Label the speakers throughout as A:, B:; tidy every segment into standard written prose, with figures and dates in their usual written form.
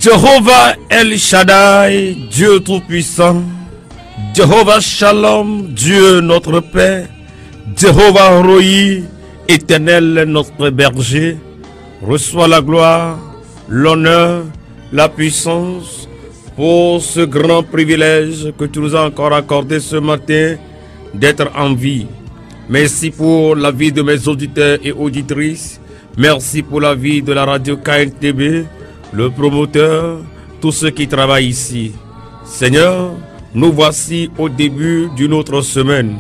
A: Jehovah El Shaddai, Dieu Tout-Puissant, Jehovah Shalom, Dieu notre Père, Jehovah Roi, Éternel notre berger, reçois la gloire, l'honneur, la puissance pour ce grand privilège que tu nous as encore accordé ce matin d'être en vie. Merci pour la vie de mes auditeurs et auditrices. Merci pour la vie de la radio KNTB, le promoteur, tous ceux qui travaillent ici. Seigneur, nous voici au début d'une autre semaine.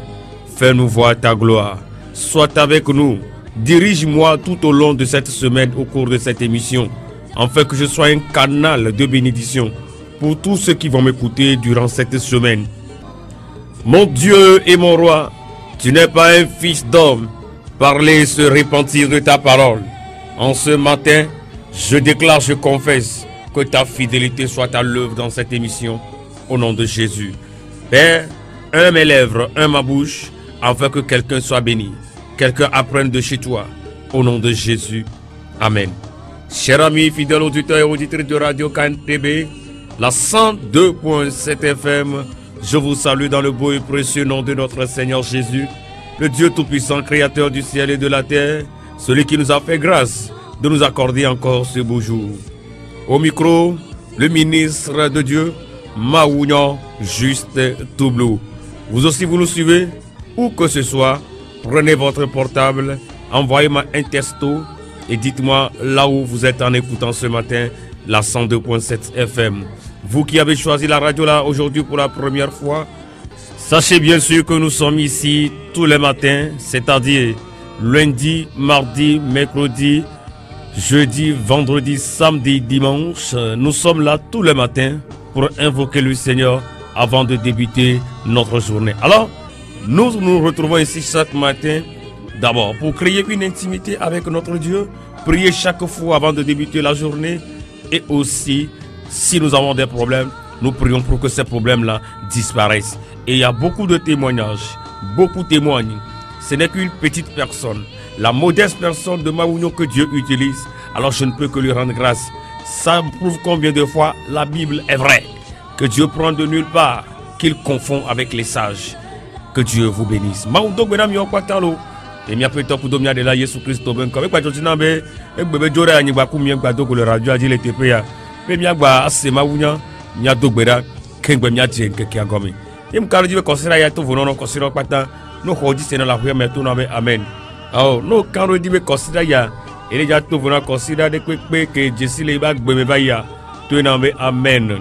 A: Fais-nous voir ta gloire. Sois avec nous. Dirige-moi tout au long de cette semaine au cours de cette émission, afin que je sois un canal de bénédiction pour tous ceux qui vont m'écouter durant cette semaine. Mon Dieu et mon roi, tu n'es pas un fils d'homme. Parler et se repentir de ta parole. En ce matin, je déclare, je confesse que ta fidélité soit à l'œuvre dans cette émission, au nom de Jésus. Père, un mes lèvres, un ma bouche, afin que quelqu'un soit béni, quelqu'un apprenne de chez toi, au nom de Jésus. Amen. Chers amis, fidèles auditeurs et auditrices de Radio KNTB, la 102.7 FM, je vous salue dans le beau et précieux nom de notre Seigneur Jésus, le Dieu Tout-Puissant, Créateur du ciel et de la terre, celui qui nous a fait grâce de nous accorder encore ce beau jour. Au micro, le ministre de Dieu, Maounian Juste Toublou. Vous aussi, vous nous suivez, où que ce soit, prenez votre portable, envoyez-moi un texto et dites-moi là où vous êtes en écoutant ce matin la 102.7 FM. Vous qui avez choisi la radio là aujourd'hui pour la première fois, sachez bien sûr que nous sommes ici tous les matins, c'est-à-dire lundi, mardi, mercredi, jeudi, vendredi, samedi, dimanche. Nous sommes là tous les matins pour invoquer le Seigneur avant de débuter notre journée. Alors, nous nous retrouvons ici chaque matin d'abord pour créer une intimité avec notre Dieu, prier chaque fois avant de débuter la journée et aussi, si nous avons des problèmes, nous prions pour que ces problèmes-là disparaissent. Et il y a beaucoup de témoignages, beaucoup témoignent. Ce n'est qu'une petite personne, la modeste personne de Maounian que Dieu utilise. Alors je ne peux que lui rendre grâce. Ça prouve combien de fois la Bible est vraie. Que Dieu prend de nulle part, qu'il confond avec les sages. Que Dieu vous bénisse. Maounian benam yo kwatalo. Et mi apre top domia de la Jésus Christ ben comme kwa jotina be bebe jore anyi gba ku mi gba do ko le radio adi le tepe ya. Be mi agba ase Maounian nya dogbera kengbe mi ati nkeke agomi. Im karji be kosira ya to vono no kosira pata no hoji sena la huya me to na be amen. Oh no kanro di be kosira ya ele ja to vono kosira de pe ke Jésus le ba gbe me ba ya to na be amen.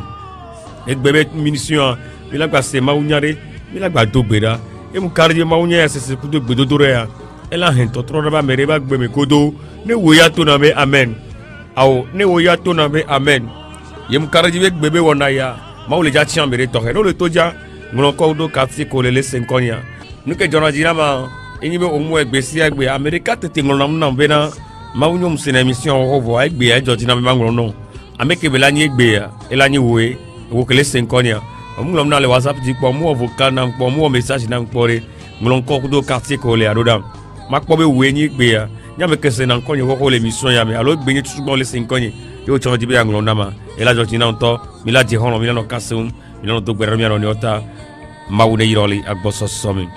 A: E gbe be munition mi la gba se Maounian re mi la gba dogbera. Im karji Maounian ya se ku do gbe do re ya. Ela hen to tro ba mere ba gbe me kodo ne wo ya to na be amen. Oh ne wo ya to na be amen. Yem karji be gbe be wona ya. Ma le ja ti ambere to he no le to ja ngolo ko do kapsi ko le 5 nuke jona jina ma eni be omu egbe si egbe America tete ngolo na be na Maounian se na mission ovo egbe e jojina be ngolo no ameke be la ni egbe ya elani we wo ke le 5 ngolo na le WhatsApp di po mu vocal na po mu message na pore ngolo ko do quartier ko le adoda ma po be we ni egbe ya nya me ke se na nkonye ko le mission ya me alo egbe ni tubo le 5 yo chon di be ngolo na ma ela jojina nto mi la je hono mi la no kasum mi la no do gbere mi ro ni ota Maoune yiroli ak bosso somi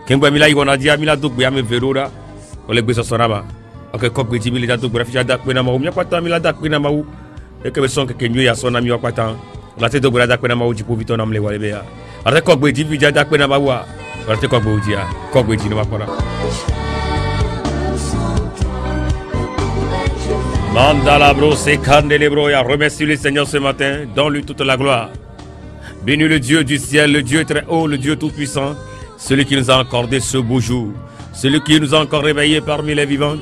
A: kengba mi la yona dia mi la dogbe ame verora ole gbe soso raba ok ko gbe ji mi la dogbe fi da pe na Maou mi apata mi la da pe na Maou e ke be son ke nyu ya so na mi apata la te dogbe da pe na Maou ji po vito na mle wale be ya ate ko gbe ji vi da pe na Maou wa ate ko gbe ji ya ko gbe ji no makora Mandala bro c'est candele bro ya remercie le Seigneur ce matin, donne-lui toute la gloire. Bénis le Dieu du ciel, le Dieu très haut, le Dieu tout-puissant, celui qui nous a accordé ce beau jour, celui qui nous a encore réveillés parmi les vivants.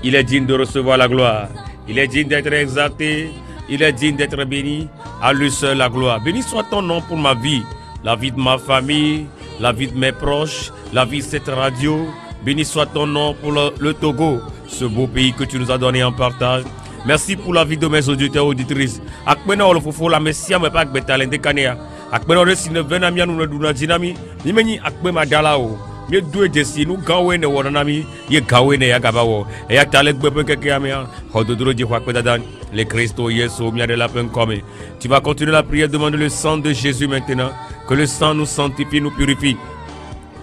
A: Il est digne de recevoir la gloire, il est digne d'être exalté, il est digne d'être béni, à lui seul la gloire. Béni soit ton nom pour ma vie, la vie de ma famille, la vie de mes proches, la vie de cette radio. Béni soit ton nom pour le Togo, ce beau pays que tu nous as donné en partage. Merci pour la vie de mes auditeurs et auditrices. Akpena olofofo la messia me pas betalende kanea. Akpena re sine venamia nous duna dinami. Nimeni akpe madala o. mieux deux desi nous gawe ne wonami ye gawe ne yagabawo et ya talek bebe keke amia hododro di kwakpedadan le Christo Yesu mia de la peine comme tu vas continuer la prière, demander le sang de Jésus maintenant, que le sang nous sanctifie, nous purifie.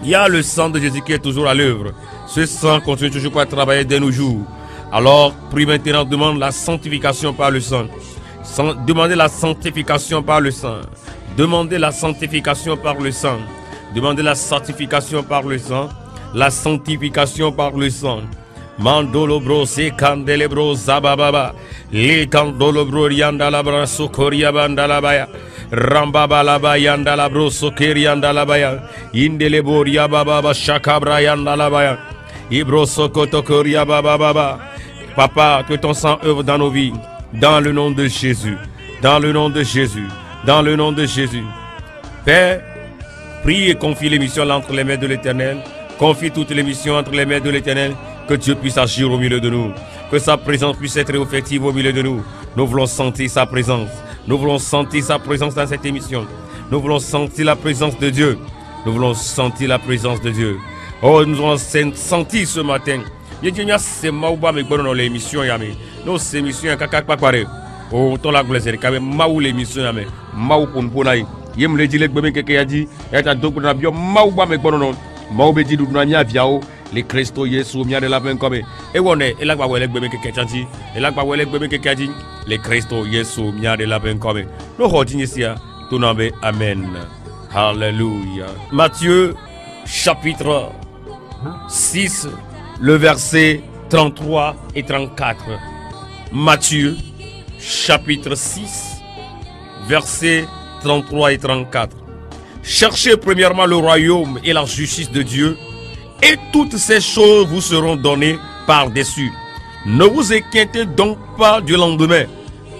A: Il y a le sang de Jésus qui est toujours à l'œuvre. Ce sang continue toujours à travailler dès nos jours. Alors, prie maintenant, demande la sanctification par le sang. Demandez la sanctification par le sang. Demandez la sanctification par le sang. Demandez la sanctification par le sang. La sanctification par le sang. Mandolobro se candelebro zabababa. Le candolobro riandalabra sokoria bandalabaya. Rambaba laba yandalabro sokeri yandalabaya. Indeleboria bababa shakabra yandalabaya. Ibro sokotokoria bababa. Papa, que ton sang œuvre dans nos vies. Dans le nom de Jésus. Dans le nom de Jésus. Dans le nom de Jésus. Père, prie et confie l'émission entre les mains de l'Éternel. Confie toutes les missions entre les mains de l'Éternel. Que Dieu puisse agir au milieu de nous. Que sa présence puisse être effective au milieu de nous. Nous voulons sentir sa présence. Nous voulons sentir sa présence dans cette émission. Nous voulons sentir la présence de Dieu. Nous voulons sentir la présence de Dieu. Oh, nous allons sentir ce matin. C'est Maouba mais bon dans l'émission yamé. Nos émissions kaka pakware. Oh, ton la glace quand même Maou l'émission yamé. Maou pour naï. Yem le dit le bébé que yadi. Et ta donc na bio Maouba mais bon non. Maou be dit du na nya viao. Les Christo Yesu mia de la peine comme et on est et là ba wele bébé que yadi. Et là ba wele bébé que yadi. Les Christo Yesu mia de la peine comme. Nous continuons ici. Tout nambe amen. Alléluia. Matthieu chapitre 6, le verset 33 et 34. Matthieu, chapitre 6, verset 33 et 34. Cherchez premièrement le royaume et la justice de Dieu, et toutes ces choses vous seront données par-dessus. Ne vous inquiétez donc pas du lendemain,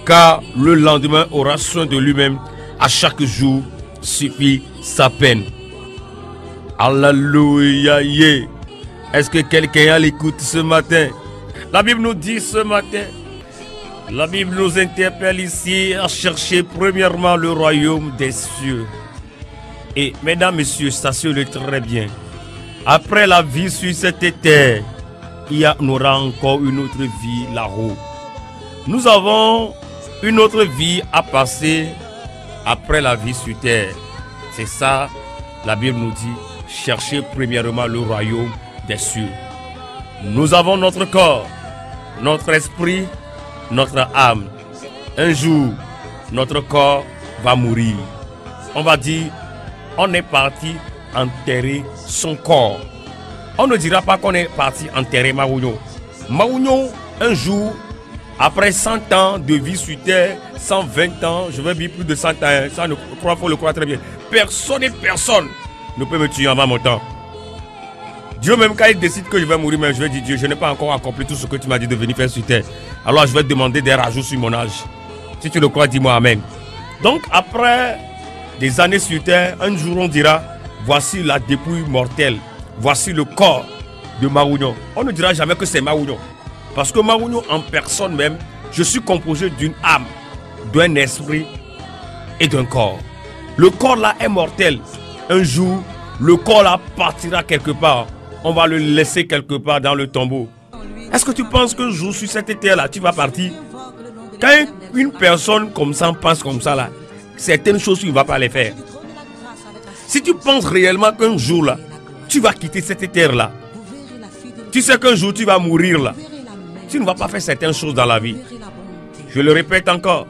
A: car le lendemain aura soin de lui-même. À chaque jour suffit sa peine. Alléluia. Yeah. Est-ce que quelqu'un a l'écoute ce matin? La Bible nous dit ce matin, la Bible nous interpelle ici à chercher premièrement le royaume des cieux. Et mesdames, messieurs, sachez-le très bien. Après la vie sur cette terre, il y aura encore une autre vie là-haut. Nous avons une autre vie à passer après la vie sur terre. C'est ça, la Bible nous dit. Cherchez premièrement le royaume des cieux. Nous avons notre corps, notre esprit, notre âme. Un jour, notre corps va mourir. On va dire, on est parti enterrer son corps. On ne dira pas qu'on est parti enterrer Maounio. Maounio, un jour, après 100 ans de vie sur terre, 120 ans, je vais vivre plus de 100 ans, ça il faut le croire très bien. Personne et personne ne peut me tuer avant mon temps. Dieu même quand il décide que je vais mourir, mais je vais dire Dieu, je n'ai pas encore accompli tout ce que tu m'as dit de venir faire sur terre. Alors je vais te demander des rajouts sur mon âge. Si tu le crois, dis-moi amen. Donc après des années sur terre, un jour on dira, voici la dépouille mortelle. Voici le corps de Maounio. On ne dira jamais que c'est Maounio. Parce que Maounio en personne même, je suis composé d'une âme, d'un esprit et d'un corps. Le corps là est mortel. Un jour, le corps là partira quelque part. On va le laisser quelque part dans le tombeau. Est-ce que tu penses qu'un jour sur cette terre là, tu vas partir? Quand une personne comme ça pense comme ça là, certaines choses tu ne vas pas les faire. Si tu penses réellement qu'un jour là, tu vas quitter cette terre là, tu sais qu'un jour tu vas mourir là, tu ne vas pas faire certaines choses dans la vie. Je le répète encore.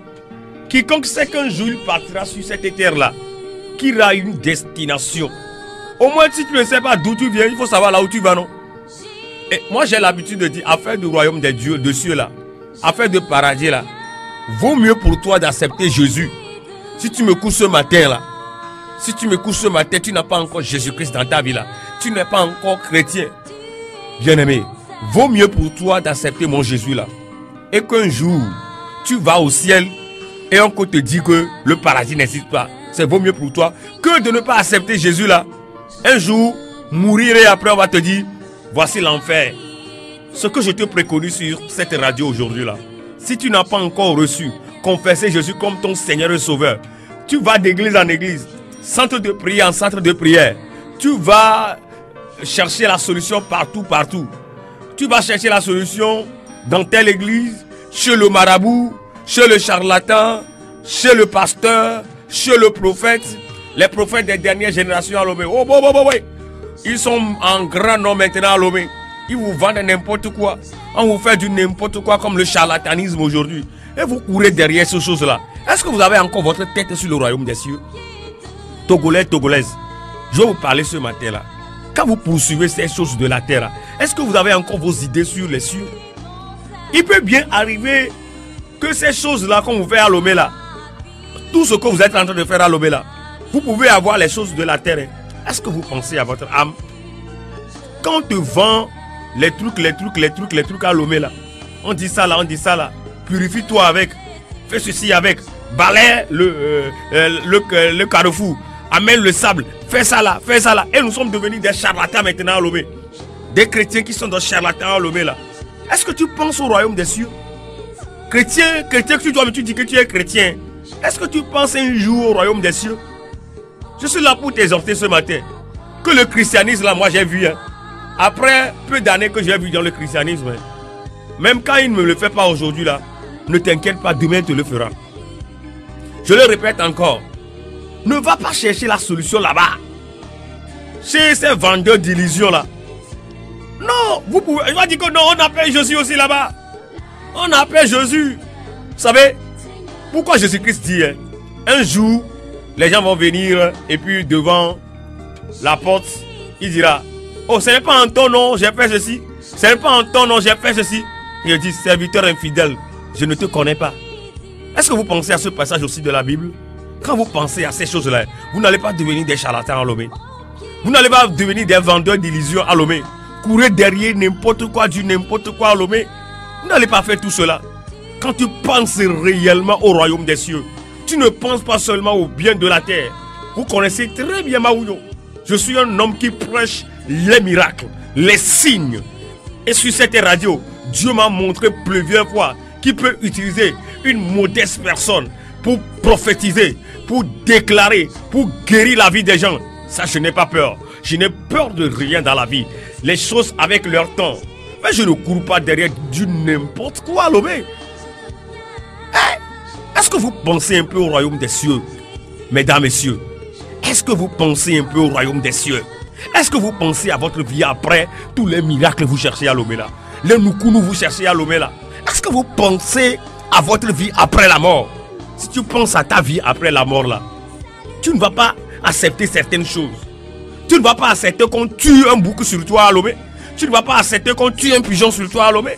A: Quiconque sait qu'un jour il partira sur cette terre là, qui aura une destination. Au moins si tu ne sais pas d'où tu viens, il faut savoir là où tu vas, non? Et moi j'ai l'habitude de dire, affaire du royaume des dieux, de cieux là, affaire de paradis là, vaut mieux pour toi d'accepter Jésus. Si tu me couches ce matin là, si tu me couches ce matin, tu n'as pas encore Jésus-Christ dans ta vie là, tu n'es pas encore chrétien, bien-aimé, vaut mieux pour toi d'accepter mon Jésus là. Et qu'un jour, tu vas au ciel et on te dit que le paradis n'existe pas. C'est vaut mieux pour toi que de ne pas accepter Jésus là. Un jour, mourir et après on va te dire, voici l'enfer. Ce que je te préconise sur cette radio aujourd'hui là, si tu n'as pas encore reçu, confessé Jésus comme ton Seigneur et Sauveur, tu vas d'église en église, centre de prière en centre de prière, tu vas chercher la solution partout, partout. Tu vas chercher la solution dans telle église, chez le marabout, chez le charlatan, chez le pasteur, chez le prophète. Les prophètes des dernières générations à Lomé. Oh, ils sont en grand nom maintenant à Lomé. Ils vous vendent n'importe quoi. On vous fait du n'importe quoi comme le charlatanisme aujourd'hui. Et vous courez derrière ces choses-là. Est-ce que vous avez encore votre tête sur le royaume des cieux? Togolais, Togolaises, je vais vous parler ce matin-là. Quand vous poursuivez ces choses de la terre, est-ce que vous avez encore vos idées sur les cieux? Il peut bien arriver que ces choses-là qu'on vous fait à Lomé là, tout ce que vous êtes en train de faire à Lomé là, vous pouvez avoir les choses de la terre. Est-ce que vous pensez à votre âme? Quand on te vend les trucs à Lomé là, on dit ça là, purifie-toi avec, fais ceci avec, balaye le carrefour, amène le sable, fais ça là. Et nous sommes devenus des charlatans maintenant à Lomé. Des chrétiens qui sont des charlatans à Lomé là. Est-ce que tu penses au royaume des cieux? Chrétien que tu dis que tu es chrétien. Est-ce que tu penses un jour au royaume des cieux? Je suis là pour t'exhorter ce matin. Que le christianisme là, moi j'ai vu. Après peu d'années que j'ai vu dans le christianisme. Même quand il ne me le fait pas aujourd'hui là, ne t'inquiète pas, demain il te le fera. Je le répète encore. Ne va pas chercher la solution là-bas. Chez ces vendeurs d'illusions là. Non, vous pouvez. Je vais dire que non, on appelle Jésus aussi là-bas. On appelle Jésus. Vous savez, pourquoi Jésus-Christ dit, un jour, les gens vont venir et puis devant la porte, il dira, oh, ce n'est pas en ton nom, j'ai fait ceci. Ce n'est pas en ton nom, j'ai fait ceci. Il dit, serviteur infidèle, je ne te connais pas. Est-ce que vous pensez à ce passage aussi de la Bible? Quand vous pensez à ces choses-là, vous n'allez pas devenir des charlatans à Lomé. Vous n'allez pas devenir des vendeurs d'illusions à Lomé. Courir derrière n'importe quoi, du n'importe quoi à Lomé. Vous n'allez pas faire tout cela. Quand tu penses réellement au royaume des cieux, tu ne penses pas seulement au bien de la terre. Vous connaissez très bien Maouyo. Je suis un homme qui prêche les miracles, les signes. Et sur cette radio, Dieu m'a montré plusieurs fois qu'il peut utiliser une modeste personne pour prophétiser, pour déclarer, pour guérir la vie des gens. Ça, je n'ai pas peur. Je n'ai peur de rien dans la vie. Les choses avec leur temps. Mais je ne cours pas derrière du n'importe quoi, Lomé. Est-ce que vous pensez un peu au royaume des cieux, mesdames, messieurs? Est-ce que vous pensez un peu au royaume des cieux? Est-ce que vous pensez à votre vie après tous les miracles que vous cherchez à Lomé là? Les Nukunu vous cherchez à Lomé là? Est-ce que vous pensez à votre vie après la mort? Si tu penses à ta vie après la mort là, tu ne vas pas accepter certaines choses. Tu ne vas pas accepter qu'on tue un bouc sur toi à Lomé. Tu ne vas pas accepter qu'on tue un pigeon sur toi à Lomé.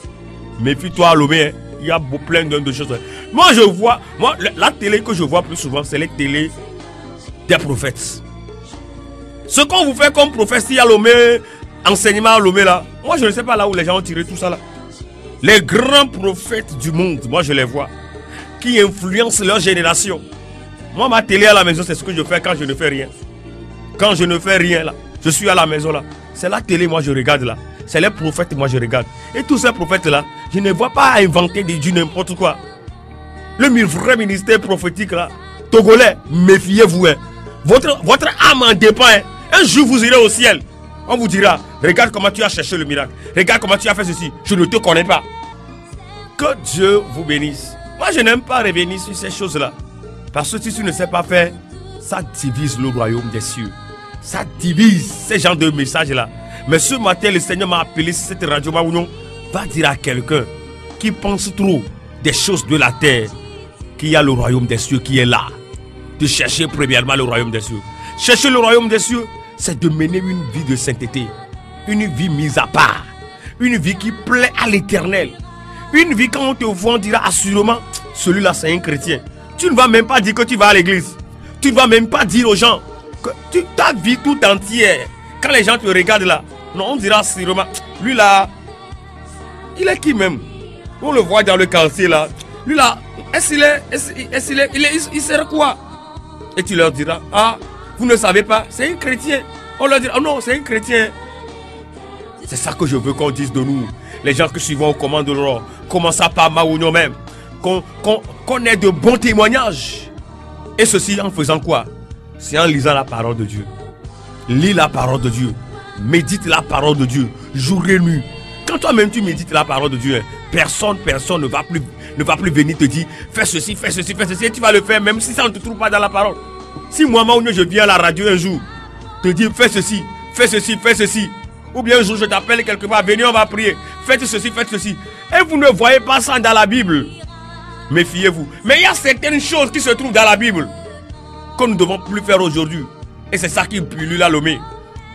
A: Méfie-toi à Lomé, hein. Il y a plein de choses. Moi je vois, la télé que je vois plus souvent, c'est les télés des prophètes. Ce qu'on vous fait comme prophétie à Lomé, enseignement à Lomé là, moi je ne sais pas là où les gens ont tiré tout ça là. Les grands prophètes du monde, moi je les vois, qui influencent leur génération. Moi ma télé à la maison, c'est ce que je fais quand je ne fais rien. Quand je ne fais rien là, je suis à la maison là. C'est la télé, moi je regarde là. C'est les prophètes, moi je regarde. Et tous ces prophètes là, je ne vois pas inventer du n'importe quoi. Le vrai ministère prophétique là, Togolais, méfiez-vous. Hein. Votre âme en dépend. Hein. Un jour vous irez au ciel. On vous dira, regarde comment tu as cherché le miracle. Regarde comment tu as fait ceci. Je ne te connais pas. Que Dieu vous bénisse. Moi je n'aime pas revenir sur ces choses là. Parce que si tu ne sais pas faire, ça divise le royaume des cieux. Ça divise ces genres de messages là. Mais ce matin, le Seigneur m'a appelé sur cette radio Maounon. Va dire à quelqu'un qui pense trop des choses de la terre qu'il y a le royaume des cieux qui est là. De chercher premièrement le royaume des cieux. Chercher le royaume des cieux, c'est de mener une vie de sainteté. Une vie mise à part. Une vie qui plaît à l'éternel. Une vie quand on te voit, on dira assurément, celui-là c'est un chrétien. Tu ne vas même pas dire que tu vas à l'église. Tu ne vas même pas dire aux gens que ta vie tout entière, quand les gens te regardent là, non, on dira assurément, lui là, il est qui même? On le voit dans le quartier là. Lui là, il sert quoi? Et tu leur diras, ah, vous ne savez pas, c'est un chrétien. On leur dira, oh non, c'est un chrétien. C'est ça que je veux qu'on dise de nous. Les gens qui suivent au commande de l'or, commençons par Maouignon même. Qu'on ait de bons témoignages. Et ceci en faisant quoi? C'est en lisant la parole de Dieu. Lis la parole de Dieu. médite la parole de Dieu, jour et nuit. Quand toi-même tu médites la parole de Dieu, personne ne va plus venir te dire fais ceci, fais ceci, fais ceci, et tu vas le faire même si ça ne te trouve pas dans la parole. Si moi, je viens à la radio un jour, te dire fais ceci, fais ceci, fais ceci, ou bien un jour je t'appelle quelque part, venez on va prier, faites ceci, et vous ne voyez pas ça dans la Bible, méfiez-vous. Mais il y a certaines choses qui se trouvent dans la Bible que nous ne devons plus faire aujourd'hui, et c'est ça qui pullule la Lomé,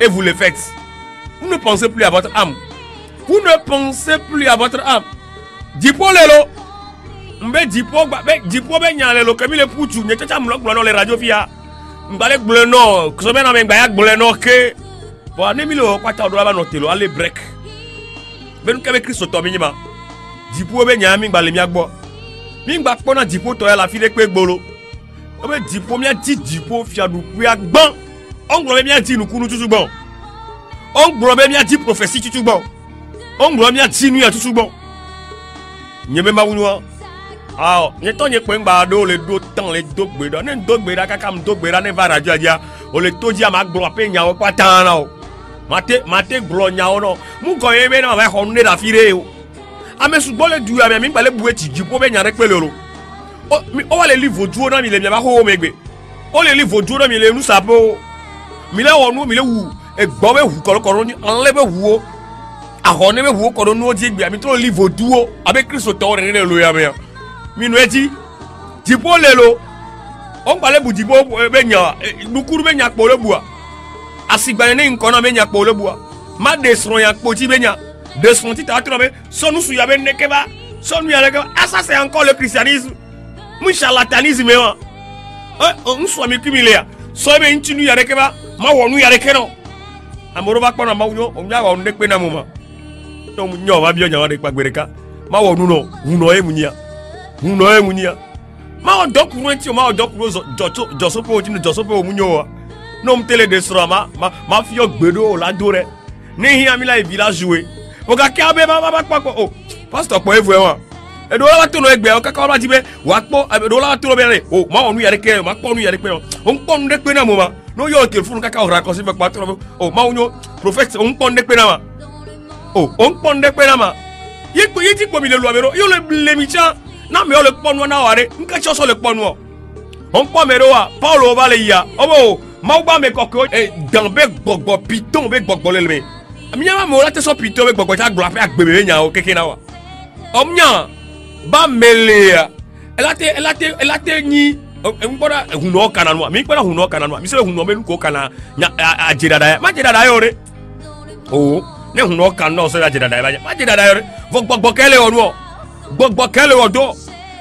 A: et vous le faites. Vous ne pensez plus à votre âme. Vous ne pensez plus à votre âme. Dipo lelo. Mbe dipo be nyalelo kemi le puchu ne chacha mlok blano le radio via. Mbale blano, ksobe na mengba blano ke. Bo ne mi lo kwata do ba no telo ale break. Ben kebe Kristo to mi nyima. Dipo be nyami ngba le mi agbo. Mi ngba pona dipo to ya la file pe gbolo. Obe dipo mi ati dipo fiadu pu agban. Onglo be mi ati nukunu tutu bon. Onglo be mi ati prophétie tutu bon. On doit bien tirer à tout ce bon. N'y a même pas où nous. Ah, n'y a pas de point bardo les deux temps les deux béda. N'en deux béda kakam deux béda ne va radio dia. On les tout dia mag bloqué nya pas tant là. Mate blo nya ono. Mu ko yebe na va honne da fire o. Ame su bole du ame mi bale buwe ti jipo be nya rek pelero. O mi o le livre du na mi le mi ba ho megbe. O le livre du na mi le nu sapo. Mi le wonu mi le wu e gbo be hu koro ni enlebe wu o. On ne vous connaît nous dit bien, mais trop livre duo avec Christ auteur et le loya bien. Mi nous dit, Dipo lelo, on parlait bu Dipo benya, nous couru benya pour le bois. Asigbané une conna benya pour le bois. Ma desron yak poti benya, desron ti ta trouvé, son nous suya ben nekeba, son nous yaleka. Ah ça c'est encore le christianisme. Mon charlatanisme on soit mi cumulé. Soit ben tu nous yaleka, ma wonu yaleka non. Amoro ba kona ma unyo, on ya wonu nekpe na moma. Nyo va bien nyawa de pagbereka ma wo nuno e munia ma odok ruenti ma odok rozo joso po ti joso po munyo no mtele de srama ma fio gbedo la dore ni hi amila e village jouer o ga ka be ba papo o pastor po evu e wa e do la to no egbe o ka ka ba jibe wa po e do la to be o ma onu yare ke ma po nu yare pe o npon de pe na mo ma no yo telephone ka ka ora ko se pe pa to o ma onyo prophet o npon de pe na ma. Oh, on pond de penama. Yeti po mi le luamero. Yo le micha. Na me o le pon na ware. Nka choso le pon wo. On pon mero wa. Paulo va le ya. Obo, ma ba me kokko e dambe gbogbo piton be gbogbo le me. Amiya ma la te so piton be gbogbo ta gba pe agbebe nya o keke na wa. Omnya ba mele ya. Elate ni ngora huno kana no. Mi kwara huno kana no. Mi se huno me ko kana nya ajedada. Ma jedada yore. Oh. Ne huno kan no so ya jedada ba ma jedada yore vo gbogbo kele odo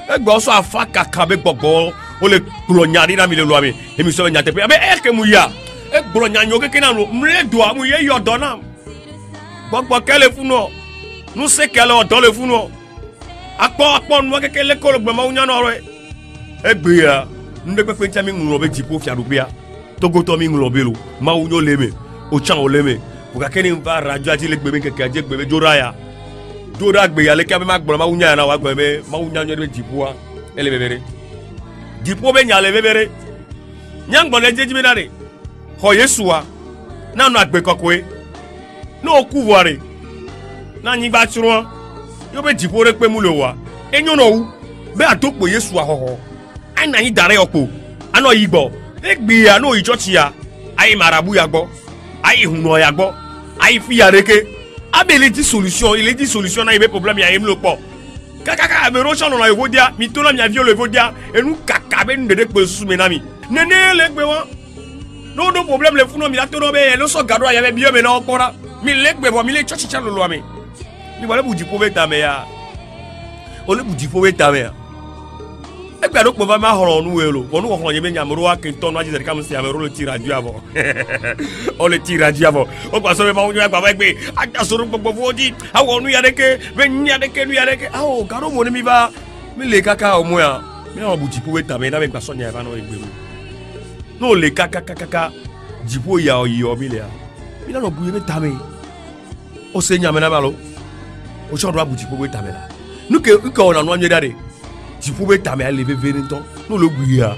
A: e gbo so afa kaka be gbogbo o le glonyari na mi le lo ami e mi so nya te pe be e ke mu ya e glonyanyo keke na no mre do amu ye yodo na gbogbo kele funo nu se kele odo le funo akpo nu keke le ko gbo ma unya no ro e gbe ya nde pe pe ntami nro be jipo fi adugbe ya togoto mi nro be lo ma unyo leme o chan o leme. Pour que quelqu'un va radio ati le bébé que quelqu'un bébé Joraya gbe ya le ka be ma gboro ma unya na wa gbe ma unya nyo de Dipo a ele bebere Dipo be nya le bebere nyang bo le jeji be dare ho Yesu a na no agbe kokwe no kuware na nyi ba churu yo be Dipo re pe mu lo wa enyo no wu be atokpo Yesu a hoho ai na yi dare opo ano yigbo egbe ya no ichochi ya ai marabu ya gbo ai huno ya gbo ai fi yareke abele di solution il est dit solution na ibe problème ya emlo po kaka be rocha no na evodia mi to na mi avio le evodia enu kaka be ndede pe susu me na mi nene le gbe won no problème le funo mi la to no be lo so gado ya be bio me na okora mi le gbe bo mi le church cha lo ami mi wale bu Dipo be ta me ya o le bu Dipo be ta me ya e gba do po va ma horo nu we lo onu ko ye be nyamro wa ke to no aji kam si amero le tira ju abo o le tira ju abo o pa so be ma unyo gba ba gbe aja soro gbogbo fodi awo nu ya deke be nya deke nu ya deke awo garo mo ni mi ba mi le kaka o mo ya mi na bu Dipo we ta me na be gba so nya ba no egbe mu no le kaka Dipo ya o yo mi le ya mi na no bu ye be ta me o se nya me na ba lo o so do bu Dipo we ta me la nu ke ona no anya dare Dipo be ta me a lever venton no lo guia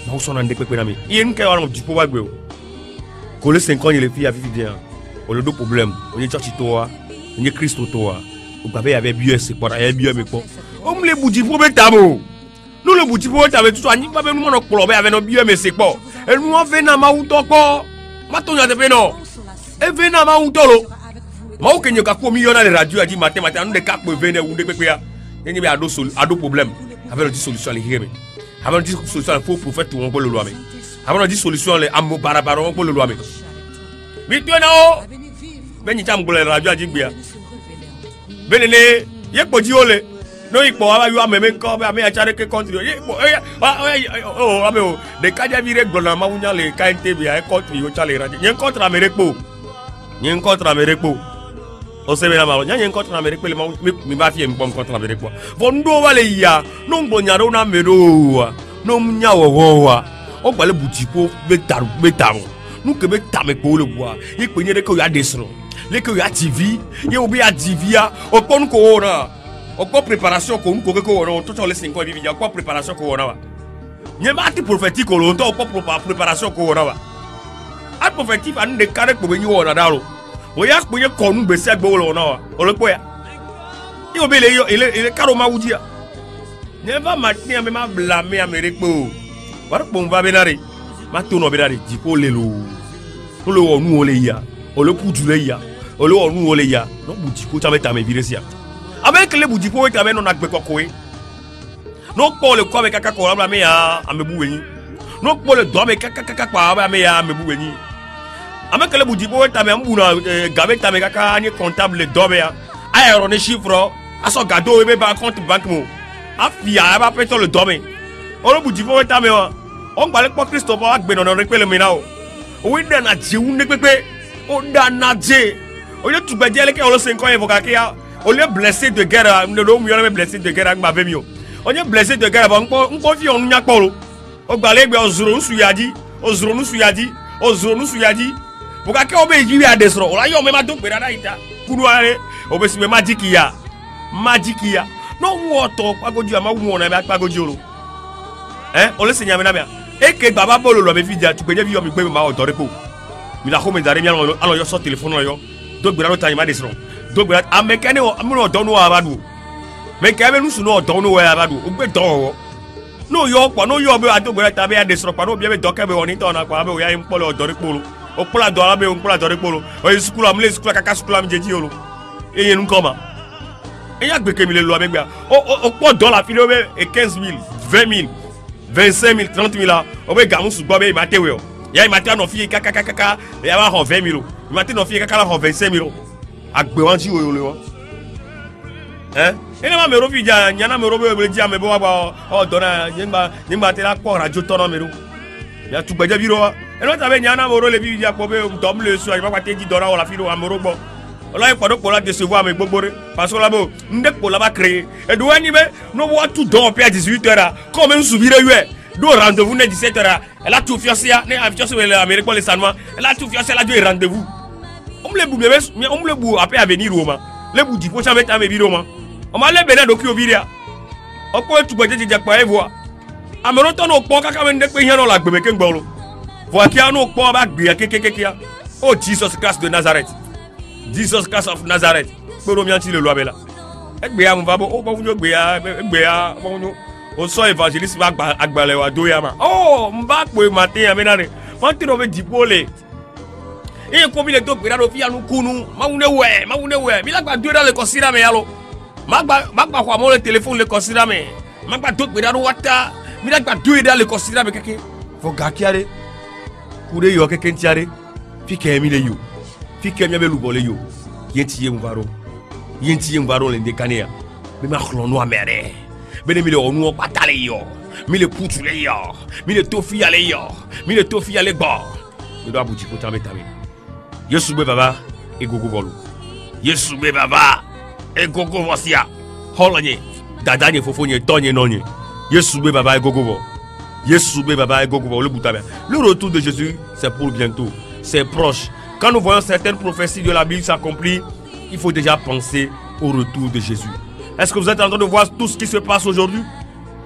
A: ma o so na ndek pepe na mi yen ke wa Dipo wa gbe o ko le 5 ans il est fille a vivi bien le deux problèmes. On est church toi, on est Christ toi. Vous avez bien c'est quoi, bien mais quoi. On me les bouti pour mettre tamo. Nous le bouti pour mettre tout ça, ni pas même nous on problème avec nos bien mais c'est quoi. Et nous on fait na ma ou toko. Ma tonya de non. Et vena ma ou tolo. Ma ou kenyo ka ko million à la radio a dit matin nous des cap venir ou des pépé. Il y a deux problèmes. Avec une solution les hiré. Avec une solution les faux prophètes on peut le loi mais. Avec une solution les amo barabara on peut le loi mais. Mais tu na o. Ben ni tam la radio a dit bien. Benene, yek po diole. No ikpo aba yu ameme ko be ame achare ke country. Yekpo oh ame o. De kaja vire glona ma unya le kainte bi a country o chale radio. Yen kontra merekpo. Yen kontra merekpo. O se be na ma. Yen kontra merekpo le ma mi ba fie mi pom kontra merekpo. Vondo wale ya. No ngbonya ro na mero. No munya wo. O gbale butipo be taru. Nou kebe tame ko le bois. Il penye de ko ya desro. Les que ya TV, il oublie à TV au pont corona. Au quoi préparation qu'on nous corona, tout sur les 5 ans il y a quoi préparation corona. Il y a pas de prophétique au longtemps quoi préparation corona. Un prophétique a des carrés pour venir au radar. O ya pour y qu'on nous baisse à bolona. On le quoi. Il oublie il est caroma ou dia. Ne va maintenir même à blâmer Amérique pour. Voilà pour va benari. Maintenant benari, dit pour les loups. Pour le nous on les ya. On le pour du ya. On le nous on les ya. Non boutico tu as mis viré sia. Avec les boutico tu as mis non agbe kokoé. Non pour le quoi avec kaka ko la me ya amebu weni. Non pour le do avec kaka kwa ba me ya amebu weni. Avec les boutico tu as mis mbuna gabe tu as mis kaka ni comptable le do be ya. A erreur de chiffre. A so gado e be ba compte banque mo. A fia ba peto le do me. On le boutico tu as mis on parle pas Christophe agbe non repele me na o. Oui dan a je un pepe. O danadje. O lieu tu bedie que on le 5 ans évoqué au lieu blessé de guerre ne lo mieux blessé de guerre ma bemio. On est blessé de guerre on fi on nya polo. O gbale gbe ozuro su yadi, ozuro nu su yadi, ozuro nu su yadi. Boka ke o be yi ya desro. O la yo me ma do gbera da ita. Kunu are o be si me magic ya. No woto pagoju ama wu ona be pagoju ro. O le senya me na me. E ke baba bolo lo be fi dia tu pe je vi yo mi gbe ma o dorepo. Mi la home dare mi alo yo so telephone yo do gbera no time adesro do gbera amekane o amuro do no abadu me ke be nusu no do no we abadu o gbe do no yo po no yo be ado gbera tabe adesro pa no bi be do ke be oni to na pa be o ya impolo do repolo o pola do ala be o pola do repolo o school am le school kaka school am jeji olo eye nu koma e ya gbe ke mi le lo amegba o po dollar fi le be 15000 20000 25000 30000 o be gamu su gbo be ma tewe o. Il y a matin no fille kaka il y a 20 000. Il matin no fille kaka 25 000. Agbewanti o le et ma mero fi ja nyana mero be dia me bo wa o dona nyimba te la ko radio tono mero. Ya tu gbeje biro wa. E no ta be nyana mero le fi dia ko be dom le so ba te di dora o la fi do amero gbo. Ola e podo ko la décevoir me gbogbore parce que là bo ndek ko la ba créer. E do ani be no wa tout don pe à 18h comme un soubire yue. Do rendez-vous ne 17h. Elle a tout fiancé, elle a fiancé l'Amérique pour les Sanois. Elle a tout fiancé, elle a dû rendez-vous. On me le boue, mais on me le boue après à venir au moment. Le bout du prochain avec un bébé au moment. On m'a le bénin d'aucun viria. On peut tout peut-être dire quoi et voir. À me retourner au pont, quand même, des pays dans la Béméken Bolo. Voir qu'il y a un pont avec Bia, oh Jesus Christ de Nazareth. Jesus Christ of Nazareth. Pour le le loi là. Et Béa, on va bon, oh, bon, Béa, bon, on soit évangéliste Agbalewa Doyama. Oh, m'ba pour matin amenare. On te rove dipole. Et comme il est donc là ofia nous kunu, ma une we. Mi la gba deux dans le considère me yalo. Ma kwa mo le téléphone le considère me. Ma gba donc là wata. Mi la gba deux dans le considère me keke. Faut gakiare. Kure yo keke ntiare. Fi ke mi le yo. Fi ke mi be lu bole yo. Yenti mvaro. Yenti mvaro le ndekania. Mi ma khlono amere. Bene mi le onu patale yo. Mi le poutu le yo. Mi le tofi ale yo. Mi le tofi ale bo. Mi do abuti ko tambe tambe. Yesu be baba e gogo volu. Yesu be baba e gogo vosia. Holanye dadanye fofonye tonye nonye. Yesu be baba e gogo vo. Yesu be baba e gogo vo le butabe. Le retour de Jésus, c'est pour bientôt. C'est proche. Quand nous voyons certaines prophéties de la Bible s'accomplir, il faut déjà penser au retour de Jésus. Est-ce que vous êtes en train de voir tout ce qui se passe aujourd'hui?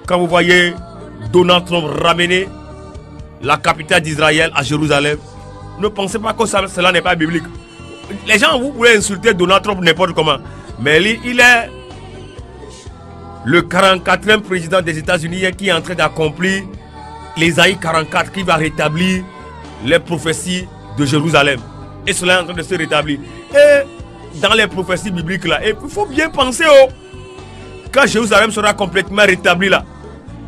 A: Quand vous voyez Donald Trump ramener la capitale d'Israël à Jérusalem, ne pensez pas que cela n'est pas biblique. les gens, vous pouvez insulter Donald Trump n'importe comment. Mais lui, il est le 44e président des États-Unis qui est en train d'accomplir l'Ésaïe 44 qui va rétablir les prophéties de Jérusalem. Et cela est en train de se rétablir. Et dans les prophéties bibliques là, il faut bien penser quand Jérusalem sera complètement rétabli là,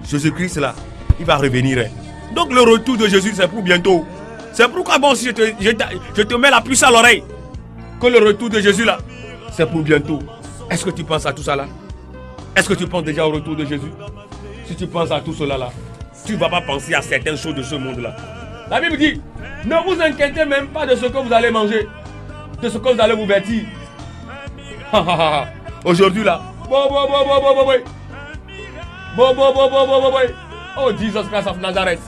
A: Jésus-Christ là, il va revenir. Donc le retour de Jésus c'est pour bientôt. C'est pourquoi bon si je te mets la puce à l'oreille que le retour de Jésus là, c'est pour bientôt. Est-ce que tu penses à tout ça là? Est-ce que tu penses déjà au retour de Jésus? Si tu penses à tout cela là, tu ne vas pas penser à certaines choses de ce monde là. La Bible dit, ne vous inquiétez même pas de ce que vous allez manger, de ce que vous allez vous vêtir. Aujourd'hui là, oh Jesus Christ of Nazareth.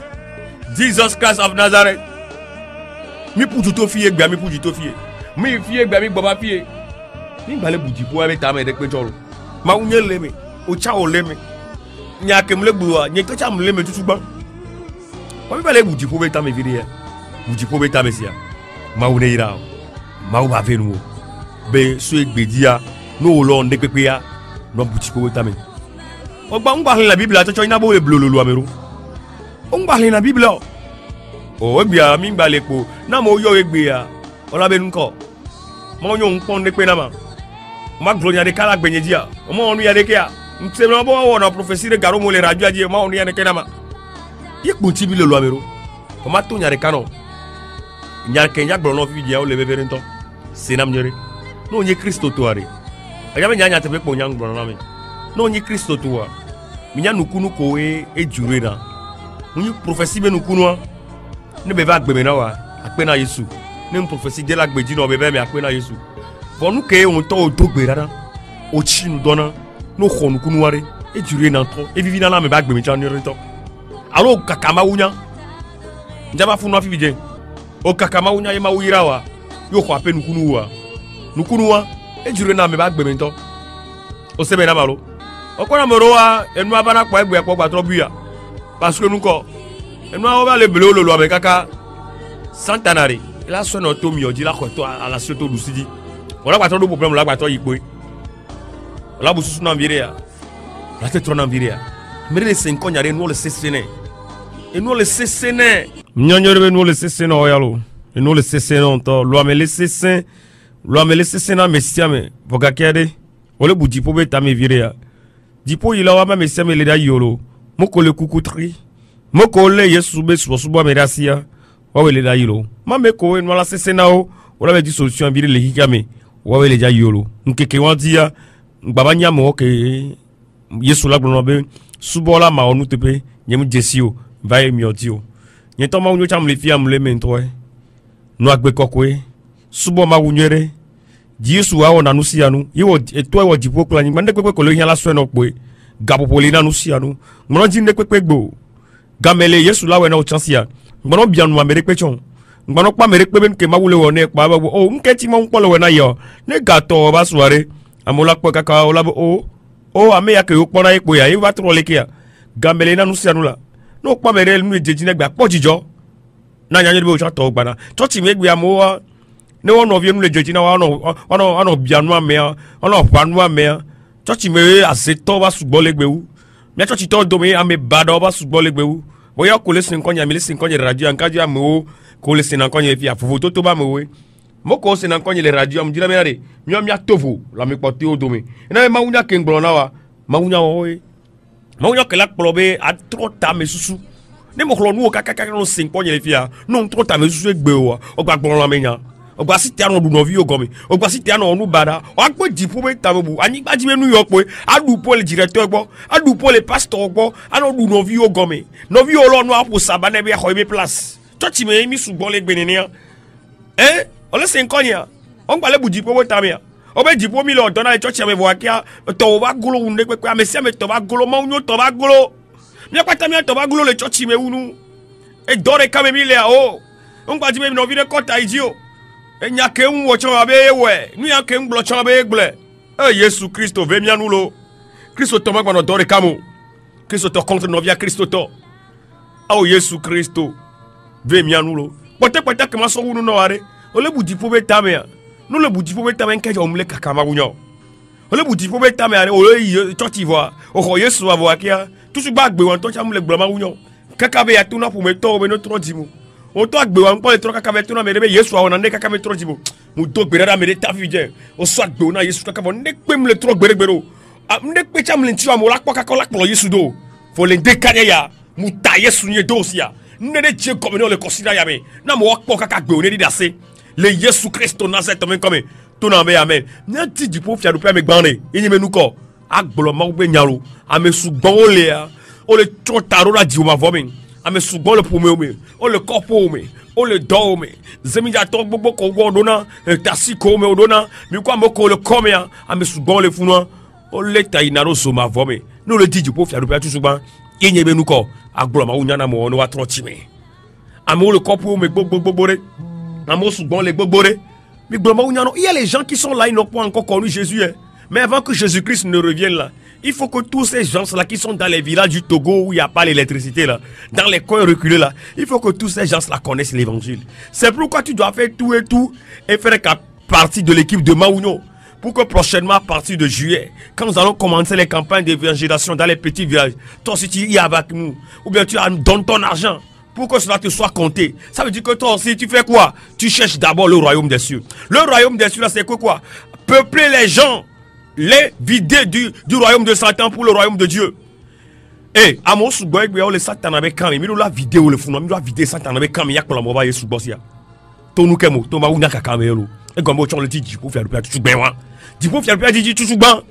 A: Jesus Christ of Nazareth. Mi pour tout fier, mi pour tout fier. Mi fier, mi baba fier. Mi balé bouti pour avec ta main de pétrole. Ma ou leme, o cha o leme. Nya kem le bua, nya to cha me leme tout ban. Mi balé bouti pour ta me viria. Bouti pour ta me sia. Ma ou neira. Ma ou ba venu. Be so egbedia, no lo nde pepe ya. No bouti pour ta me. On parle la Bible, tu as une bonne blolo amero. On parle la Bible. Oh bien, mi baleko. Na mo yo egbea. On la ben ko. Mo yo npon de pe na ma. Ma gloria de kala gbenyedia. Mo onu ya de ke a. Nse no bo wona prophétie de garo mo le radio adi ma onu ya de ke na ma. Yek bunti bi lo amero. O ma to nya de kano. Nya ke nya gboro no fi dia o le bebe nto. Sinam nyere. No nye Kristo to are. Aya be nya te pe po nya gboro na me. No nye Kristo to minya nukunu ko ejure na munyi prophétie be nukunu ne be va gbe me na wa akpe na Yesu ne prophétie de la gbeji no be be me akpe na Yesu for nu ke on to do gbe rara o chi nu dona no ko nukunu ware ejure na to e vivi na la me ba gbe me chan ni to alo kakama wunya njaba fu no fi bije o kakama wunya ye ma wira wa yo ko ape nukunu wa ejure na me ba gbe me to o se be na malo okona moroa enu abana kwa egbe ekpo gbatro buya parce que nuko enu awo le bele ololo ame kaka santanari la so no to mi oji la ko to ala so to lusidi wala gbatro do problem la gbatro yipo la bususu na mvire ya la te tro na mvire ya mere le 5 nyare no le sesene enu le sesene nyonyore no le sesene oyalo enu le sesene onto lo ame le sesene na mesiame bogakede ole buji po be ta me vire ya Dipo il a même semé les daïolo. Moko le coucoutri. Moko le yesu be subo merasia. Wawe le daïolo. Mameko en wala sesenao. Wala di solution biri le hikame. Wawe le daïolo. Nkeke wandia. Babanya mo ke yesu la glonobe. Subo la ma onu tepe. Nyemu jesio. Vae miotio. Nyeto ma unyo cham le fia mle mentoe. No agbe kokwe. Subo ma unyere. Yesu wa ona nusianu iwo eto ewo dipo kula nyimba ndekwe ko le yala so no pe gabopoli na nusianu mno jinde kwekwe gbo gamele Yesu la we na ochansia mno bianu amere pechon mno pa mere pe ben ke mawule wona pa ba o nketi mo npolo we na yo ne gato ba suare amola po kaka ola o ame ya ke okpona ipo ya iwa tro leke ya gamele na nusianu la no pa mere nu ejejine gba pojijo na nyanye be o cha to gbana church me gbe amowa ne wono vie nu le jeji na ono bianu amea ono panu amea church me aseto ba sugbo legbewu mi church to do me ame bado ba sugbo legbewu boya ko le sin konya mi le sin konya radio ankaji amewo ko le sin konya fi afufu to ba mewe moko sin konya le radio am dira me re mi o mi atovu la mi poti o do me na ma wunya ke ngboro na wa ma wunya o ma wunya ke la probe a trop ta me susu ne mo klo nu o kaka no sin konya le fi a no trop ta me susu egbe o gba gboro la me nya ogba si tiano du novi ogomi ogba si tiano onu bada o gbe dipo be tabu ani gba ji menu yo pe adu po le directeur gbo adu po le pasteur gbo ano du novi ogomi novi olonu apo sabane be ho be place church me mi sugbo le gbe ni ole se nkonya o gba le bu dipo be tamia o be dipo mi lo dona church me vo akia to ba golo unde pe amesi me to ba golo ma unyo to ba golo mi akwa mi to ba golo le church me unu e dore kame mi le o gba ji me novi re kota ijio enya ke nwo cho abe we nu ya ke nglo cho abe gble Yesu Kristo ve mianu lo Kristo to magba no dore kamo Kristo to contre novia Kristo to Yesu Kristo ve mianu lo pote ke maso wunu no are ole budi po be tamea nous le bouti pour mettre un on le cacamarugno. On le bouti pour mettre un ole toti voix, au royer soit voix qui a tout ce bac beau en tant que le blamarugno. Cacabe à tout pour mettre au menu trop dimo. On toque beau en pas le troc cacabe tout mais yes soit on en est cacabe trop dimo. Mouto berera mais ta vie, au soit dona yes cacabe n'est pas le troc berebero. A n'est pas cham l'intu à mola quoi cacola pour yesudo. Faut les décaler ya, mouta yesunye dosia. N'est Dieu comme nous le considère ya mais. Na mo quoi cacabe on est d'assez. Le Yesu Christ Nazareth même comme tout na me amen. N'a dit du pauvre fiadou père me gbané. Il me nous ko. Agboloma ou benyalo. A me sou bon le ya. O le trotaro la di ou ma vomin. A me sou bon le pomé ou me. O le corpo ou me. O le do ou me. Zemi ja tok bobo ko dona. Tasi ko me dona. Mi kwa mo ko le come ya. A me sou bon le founoa. O le tainaro so ma vomin. Nous le dit du pauvre fiadou père tout souvent. Il me nous ko. Agboloma ou nyana mo no wa trotime. A me le corpo ou me bobore. Il y a les gens qui sont là, ils n'ont pas encore connu Jésus. Hein. Mais avant que Jésus-Christ ne revienne là, il faut que tous ces gens-là qui sont dans les villages du Togo où il n'y a pas l'électricité là, dans les coins reculés là, il faut que tous ces gens-là connaissent l'évangile. C'est pourquoi tu dois faire tout et faire partie de l'équipe de Maounio. Pour que prochainement, à partir de juillet, quand nous allons commencer les campagnes d'évangélisation dans les petits villages, toi si tu y es avec nous, ou bien tu donnes ton argent, pour que cela te soit compté. Ça veut dire que toi aussi, tu fais quoi? Tu cherches d'abord le royaume des cieux. Le royaume des cieux, là, c'est quoi? Peupler les gens, les vider du royaume de Satan pour le royaume de Dieu. Eh, à mon sous-bois, le Satan avait quand même, il a vidé le fond, il a vidé Satan avec quand même, il y a que la mauvaise sous-bois. Ton nous kemo, ton maou n'a qu'à camélo. Et comme on le dit, du pauvre, il y a tout bien. Du pauvre, il y a dit tout bien.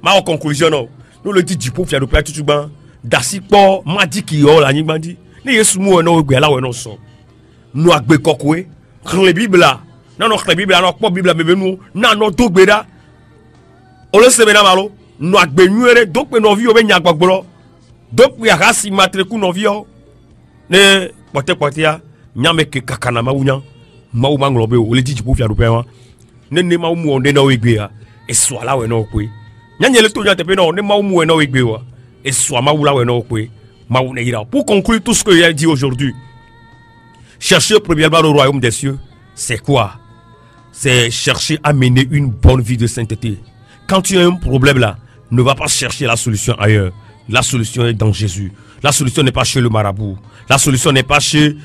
A: Mais en conclusion, nous le dit, du pauvre, il y a tout bien. D'assis-po, m'a dit qu'il y a la nibandi. Ni Yesu mu no gbe la we no so no agbe kokwe kle bibla na no kle bibla no po bibla bebe nu na no to gbe da o le se me na malo no agbe nuere do pe no vi o be nya gbagboro do pe aga si matre ku no vi o ne pote ya nya me ke kakana ma wunya ma u manglobe o le jiji po fi adope wa ne ma mu o de na o egbe ya e so ala we no kwe nya nye le to nya tepe no ne ma mu we na o egbe wa e so ma wu la we no kwe. Pour conclure tout ce que j'ai dit aujourd'hui, chercher premièrement le royaume des cieux, c'est quoi? C'est chercher à mener une bonne vie de sainteté. Quand tu as un problème là, ne va pas chercher la solution ailleurs. La solution est dans Jésus. La solution n'est pas chez le marabout. La solution n'est pas chez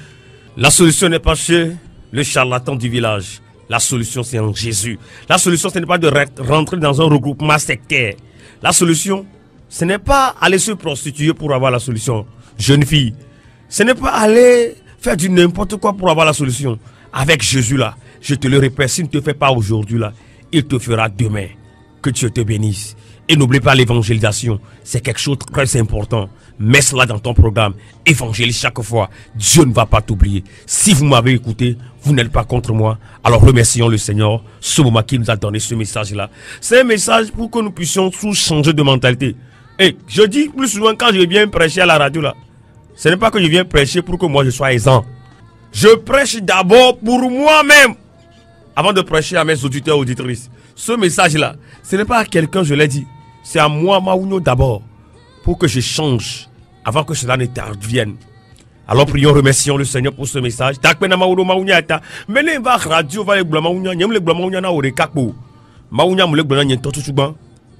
A: le charlatan du village. La solution c'est en Jésus. La solution ce n'est pas de rentrer dans un regroupement sectaire. La solution ce n'est pas aller se prostituer pour avoir la solution, jeune fille. Ce n'est pas aller faire du n'importe quoi pour avoir la solution. Avec Jésus là, je te le répète, s'il ne te fait pas aujourd'hui là, il te fera demain. Que Dieu te bénisse. Et n'oublie pas l'évangélisation, c'est quelque chose de très important. Mets cela dans ton programme, évangélise chaque fois. Dieu ne va pas t'oublier. Si vous m'avez écouté, vous n'êtes pas contre moi. Alors remercions le Seigneur, ce moment qui nous a donné ce message-là. C'est un message pour que nous puissions tous changer de mentalité. Et je dis plus souvent quand je viens prêcher à la radio là, ce n'est pas que je viens prêcher pour que moi je sois aisant. Je prêche d'abord pour moi-même avant de prêcher à mes auditeurs et auditrices. Ce message-là, ce n'est pas à quelqu'un, je l'ai dit. C'est à moi, Maounio, d'abord, pour que je change avant que cela ne t'advienne. Alors prions, remercions le Seigneur pour ce message. Mais va radio va le Maounia, nyem le Maounia na ore kakpo. Maounia mule glona nyen totu tuban,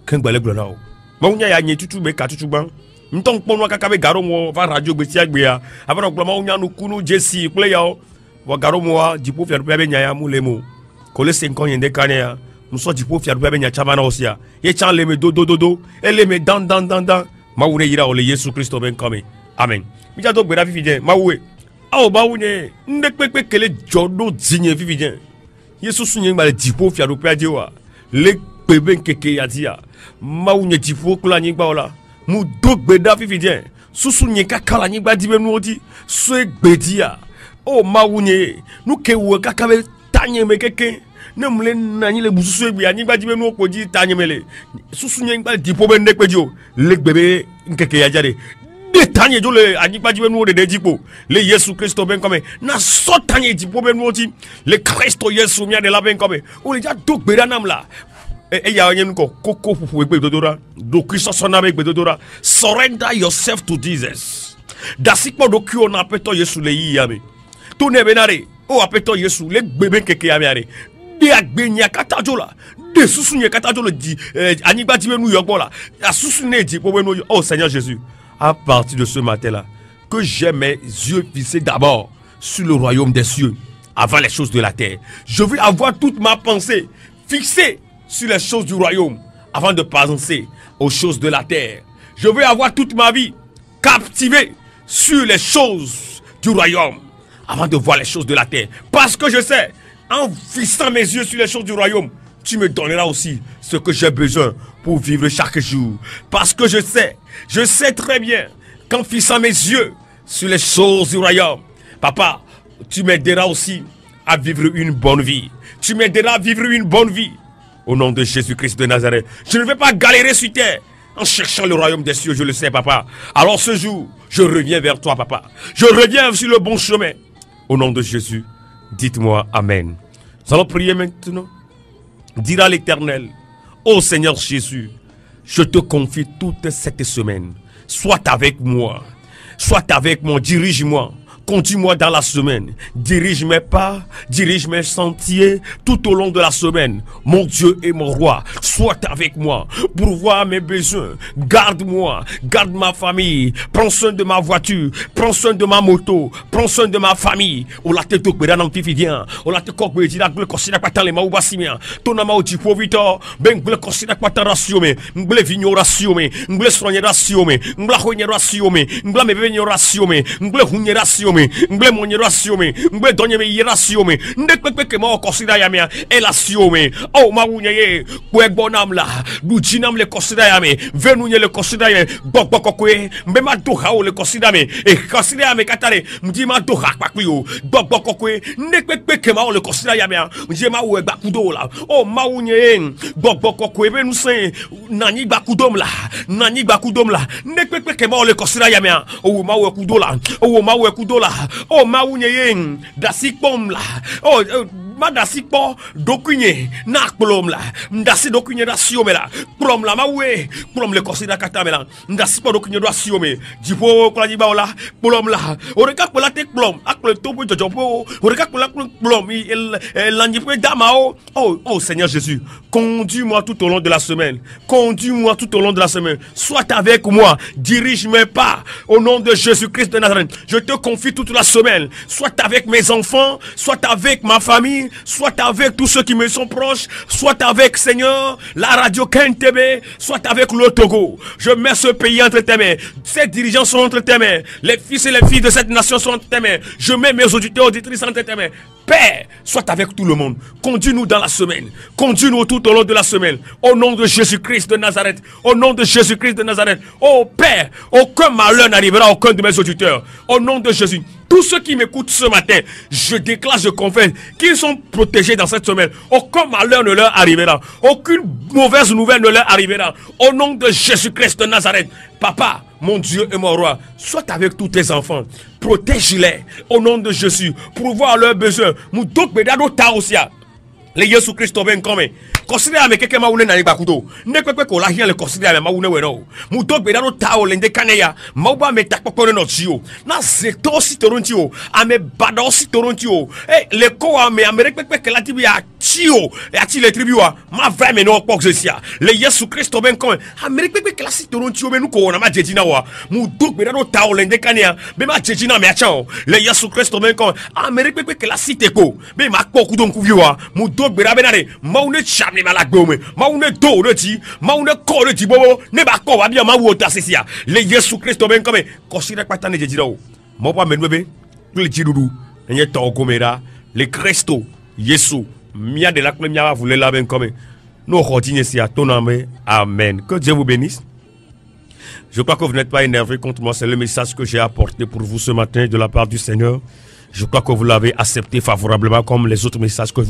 A: ken gbale glona o. Maounia ya nyen tutu be ka tutu ban. Mton kpono kakabe garo mo va radio gbeti agbe ya. Aba glona Maounia no kunu jesi play ya o. Wa garo mo wa dipo fi arpe be nya ya mu lemo. Ko le 5 ans yende kane ya. Muso dipo fi arpe be nya chama na osia. Ye chan le me do. Ele me dan. Maoune yira ole Yesu Christo ben kame. Amen. Mija do gbera fifidien mawe. Awo baoune ndekpekpe kele jodo zinye fifidien. Yesu sunye ngba le dipo fi arpe adi wa. Le pebe nkeke ya dia. Maoune dipo kula nyingba ola. Mu do gbeda fifidien. Susu nye kakala nyingba dibe nu oti. Swe gbedia. Oh maoune nou ke we kakabe tanye me keke. Ne mle nani le bususu egbe anyigba dibe nu okodi tanye mele. Susu nye ngba dipo be ndekpejo. Le gbebe nkeke ya jade. De tanye jo le anyigba dibe nu de dipo. Le Yesu Christo ben kome. Na so tanye dipo ben nu oti. Le Christo Yesu mia de la ben kome. O le ja dok beda nam la. E ya onye nko koko fufu egbe dodora. Do Christo sonabe egbe dodora. Surrender yourself to Jesus. Dasikpo do kyo na peto Yesu le yi yame. To ne benare. O apeto Yesu le gbebe nkeke ya meare. de agbenya katajola de susunye katajola di anigba di New York là a susune di pour nous. Oh Seigneur Jésus, à partir de ce matin là, que j'ai mes yeux fixés d'abord sur le royaume des cieux avant les choses de la terre. Je veux avoir toute ma pensée fixée sur les choses du royaume avant de penser aux choses de la terre. Je veux avoir toute ma vie captivée sur les choses du royaume avant de voir les choses de la terre. Parce que je sais, en fixant mes yeux sur les choses du royaume, tu me donneras aussi ce que j'ai besoin pour vivre chaque jour. Parce que je sais très bien qu'en fixant mes yeux sur les choses du royaume, papa, tu m'aideras aussi à vivre une bonne vie. Tu m'aideras à vivre une bonne vie. Au nom de Jésus-Christ de Nazareth, je ne vais pas galérer sur terre en cherchant le royaume des cieux, je le sais, papa. Alors ce jour, je reviens vers toi, papa. Je reviens sur le bon chemin. Au nom de Jésus, dites-moi Amen. Nous allons prier maintenant. Dire à l'Éternel, ô Seigneur Jésus, je te confie toute cette semaine. Sois avec moi, dirige-moi. Conduis-moi dans la semaine. Dirige mes pas, dirige mes sentiers tout au long de la semaine. Mon Dieu et mon roi, sois avec moi. Pourvois mes besoins. Garde-moi, garde ma famille. Prends soin de ma voiture. Prends soin de ma moto. Prends soin de ma famille. On la tête au pédale en vient. On la tête au pédale en considère pas tant les maous bassimia. Ton ama au tipo vito. Ben ble considère pas tant ratio mais. Ble vigno ratio mais. Ble soigner ratio mais. Ble hoigner ratio mais. Ble me venir ratio mais. Ble hougner ratio mais. Mble monye ratio me. Mble donye me ratio me. Ndek ke ma considère ya me. Et ratio me. Oh ma wunye. Kwe bonam la. Du jinam le considère ya me. Venunye le considère ya. Bok kokwe. Mbe ma doha o le considère me. Et considère me katale. Mdi ma doha kwa kuyo. Bok kokwe. Ndek ke ma o le considère ya me. Mdi ma ou bakudo la. Oh ma wunye. Bok kokwe. Ben nous sen. Nani bakudom la. Nani bakudom la. Ndek ke ma o le considère ya me. Oh ma ou kudo la. Oh ma ou kudo la. Oh maounye dasikpom la. Oh madasikpo dokunye na klom la. Ndasi dokunye rasiome la. Klom la mawe. Klom le kosida katame la. Ndasipo dokunye rasiome. Jipo kwa jiba la. Klom la. Oreka kwa te klom. Akle topo jojopo. Oreka kwa klom. L'anjipwe damao. Oh Seigneur Jésus, conduis-moi tout au long de la semaine. Conduis-moi tout au long de la semaine. Sois avec moi. Dirige mes pas. Au nom de Jésus-Christ de Nazareth. Je te confie toute la semaine. Soit avec mes enfants, soit avec ma famille, soit avec tous ceux qui me sont proches, soit avec, Seigneur, la radio KNTB, soit avec le Togo. Je mets ce pays entre tes mains. Ces dirigeants sont entre tes mains. Les fils et les filles de cette nation sont entre tes mains. Je mets mes auditeurs, auditrices entre tes mains. Père, sois avec tout le monde. Conduis-nous dans la semaine. Conduis-nous tout au long de la semaine. Au nom de Jésus-Christ de Nazareth. Au nom de Jésus-Christ de Nazareth. Oh Père, aucun malheur n'arrivera à aucun de mes auditeurs. Au nom de Jésus. Tous ceux qui m'écoutent ce matin, je déclare, je confesse qu'ils sont protégés dans cette semaine. Aucun malheur ne leur arrivera. Aucune mauvaise nouvelle ne leur arrivera. Au nom de Jésus-Christ de Nazareth. Papa, mon Dieu et mon roi, sois avec tous tes enfants. Protège-les au nom de Jésus pour voir leurs besoins. Moudok bedado taosia. Le Yesu Christo ben come. Considère avec quelqu'un maoune na bakudo. Ne kwekwe ko la hia le considère maoune weno. Moudok bedado tao lende kaneya. Mauba metak pokore no tio. Na zeto si torontio. Ame bado si torontio. Eh le ko ame kwekwe ke la tibia tio. E ati le tribiwa. Ma vrai me no pok zesia. Le Yesu Christo ben come. Ame kwekwe ke la si torontio me nu ko na ma jejina wa. Moudok bedado tao lende kaneya. Be ma jejina me achao. Le Yesu Christo ben come. Ame kwekwe ke la si teko. Be ma poku don kuviwa. Moudok berabenare maune chamni malagome maune do reti maune ko reti bobo ne ba ko ba bia mawo tasesia le Yesu Christo ben comme kosira patane jejiro mo pa menwebe le jidudu enye to komera le Christo Yesu mia de la mia voulait la ben comme nous continuons ici à ton nom. Amen. Que Dieu vous bénisse. Je crois que vous n'êtes pas énervé contre moi, c'est le message que j'ai apporté pour vous ce matin de la part du Seigneur. Je crois que vous l'avez accepté favorablement comme les autres messages que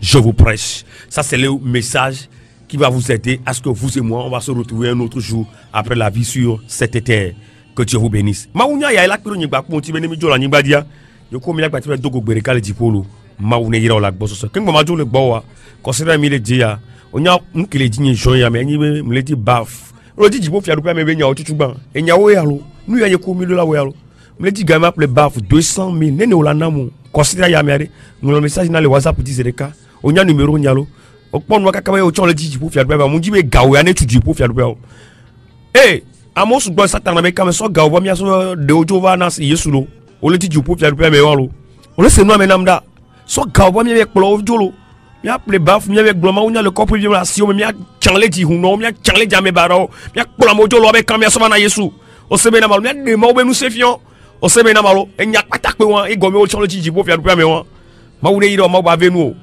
A: je vous prêche. Ça, c'est le message qui va vous aider à ce que vous et moi, on va se retrouver un autre jour après la vie sur cette terre. Que Dieu vous bénisse. Maounia ya la kuro nyigba ko ti bene mi jola nyigba dia. Yo ko mi la gba ti be dogo gbere kale dipolo. Maoune yira la gbo so. Ken ma jo le gbo wa. Consider mi le dia. Onya nkele di nyi jon ya me nyi me le di baf. Lo di jibo fi arupa me be nya otutu gban. Enya wo ya lo. Nu ya ye ko mi lo la wo ya lo. Me dit gama ple baf 200 000 nene ola namu considère ya mere mon message na le WhatsApp 10 reka on y a numéro nyalo o pon wa kaka o chon le di pour faire mon dit mais gawo ya ne tu pour faire eh amos gbo satan na be kam so gawo mi aso de ojo va na yesu lo o le di pour faire me walo o le se no me namda so gawo mi be plo jolo mi appelé baf mi avec gloma on y a le corps violation mi a chanle di hu no mi a chanle jame baro mi a plo mo jolo be kam ya so na yesu o se be na mal mi a de mo be nous sefion o se be na malo e nya patak pe won e gomi o chon le di pour faire me won ma wune yiro ma ba venu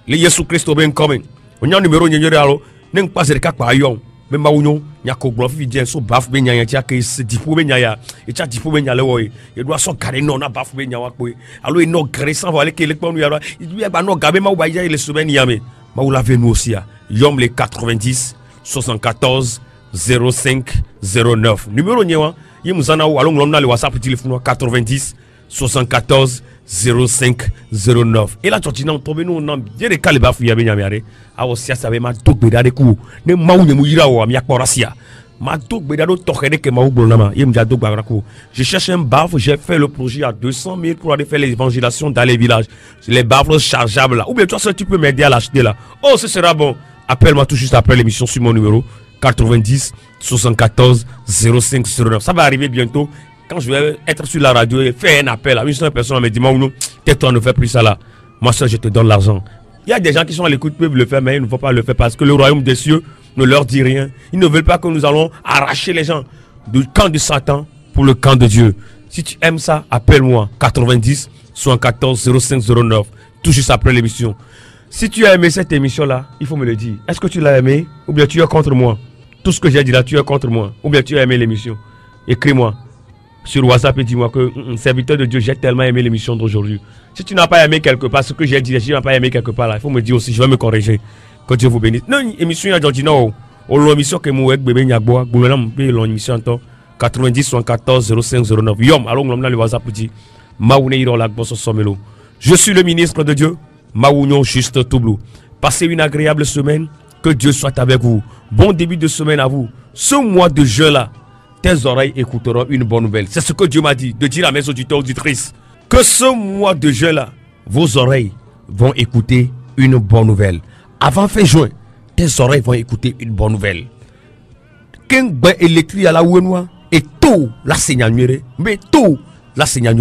A: le Yesu Christo ben coming onya numéro nyenyere alo ne npa se ka pa yon me ma wunyo nya ko glo fi je so baf be nya ya tia ke se dipo be nya ya e tia dipo be nya le wo e do so kare no na baf be nya wa pe alo e no gre sans voir que le ponu ya e ba no gabe ma ba ya le soben ya me ma ou la venu aussi ya yom le 90 74 05 09 numéro nyewa yimuzana wo alo ngom na le WhatsApp téléphone 90 74 05 09 et là tu n'as tombé nous non bien les calibas fouillé bien miaré a aussi ça avait ma dogbe da de coup ne maou ne mouira o mi akporasia ma dogbe da do tokene que maou bolama yem ja dogba rako je cherche un baffe j'ai fait le projet à 200 000 pour aller faire l'évangélisation dans les villages les baffes chargeables là ou bien toi tu peux m'aider à l'acheter là oh ce sera bon appelle-moi tout juste après l'émission sur mon numéro 90 74 05 09 ça va arriver bientôt. Quand je vais être sur la radio et faire un appel à une seule personne, me dit, tais-toi, ne fais plus ça là. Moi seul, je te donne l'argent. Il y a des gens qui sont à l'écoute, peuvent le faire, mais ils ne vont pas le faire parce que le royaume des cieux ne leur dit rien. Ils ne veulent pas que nous allons arracher les gens du camp de Satan pour le camp de Dieu. Si tu aimes ça, appelle-moi 90 74 05 09, tout juste après l'émission. Si tu as aimé cette émission-là, il faut me le dire. Est-ce que tu l'as aimé ou bien tu es contre moi? Tout ce que j'ai dit là, tu es contre moi ou bien tu as aimé l'émission? Écris-moi sur WhatsApp et dis-moi que serviteur de Dieu, j'ai tellement aimé l'émission d'aujourd'hui. Si tu n'as pas aimé quelque part ce que j'ai dit, si tu n'as pas aimé quelque part là, il faut me dire aussi, je vais me corriger. Que Dieu vous bénisse. Non, émission à Georgina, l'émission que moi bébé nyagboa, gouvernement paye l'émission en temps 90 74 05 09. Yom, alors on a le WhatsApp dit Maoune iro la bosso somelo. Je suis le ministre de Dieu, Maounyo juste Toublou. Passez une agréable semaine, que Dieu soit avec vous. Bon début de semaine à vous. Ce mois de jeûne là, tes oreilles écouteront une bonne nouvelle. C'est ce que Dieu m'a dit, de dire à mes auditeurs auditrices, que ce mois de juin là, vos oreilles vont écouter une bonne nouvelle. Avant fin juin, tes oreilles vont écouter une bonne nouvelle. Qu'un bain électrique à la ouenoua, et tout la seigneur, mais tout la seigneur,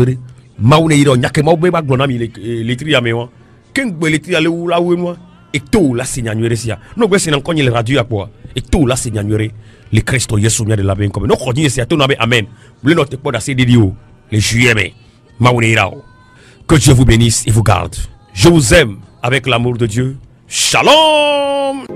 A: maoune iro, nyake maoube ba glonami électrique à mewa, qu'un bain électrique à la ouenoua, et tout la seigneur, non, c'est encore le radio à quoi, et tout la seigneur. Les Christ Yesu de la ben comme nous continuons c'est à ton amen. Vous ne notez pas d'assez vidéos les juillet Maounirao. Que Dieu vous bénisse et vous garde. Je vous aime avec l'amour de Dieu. Shalom.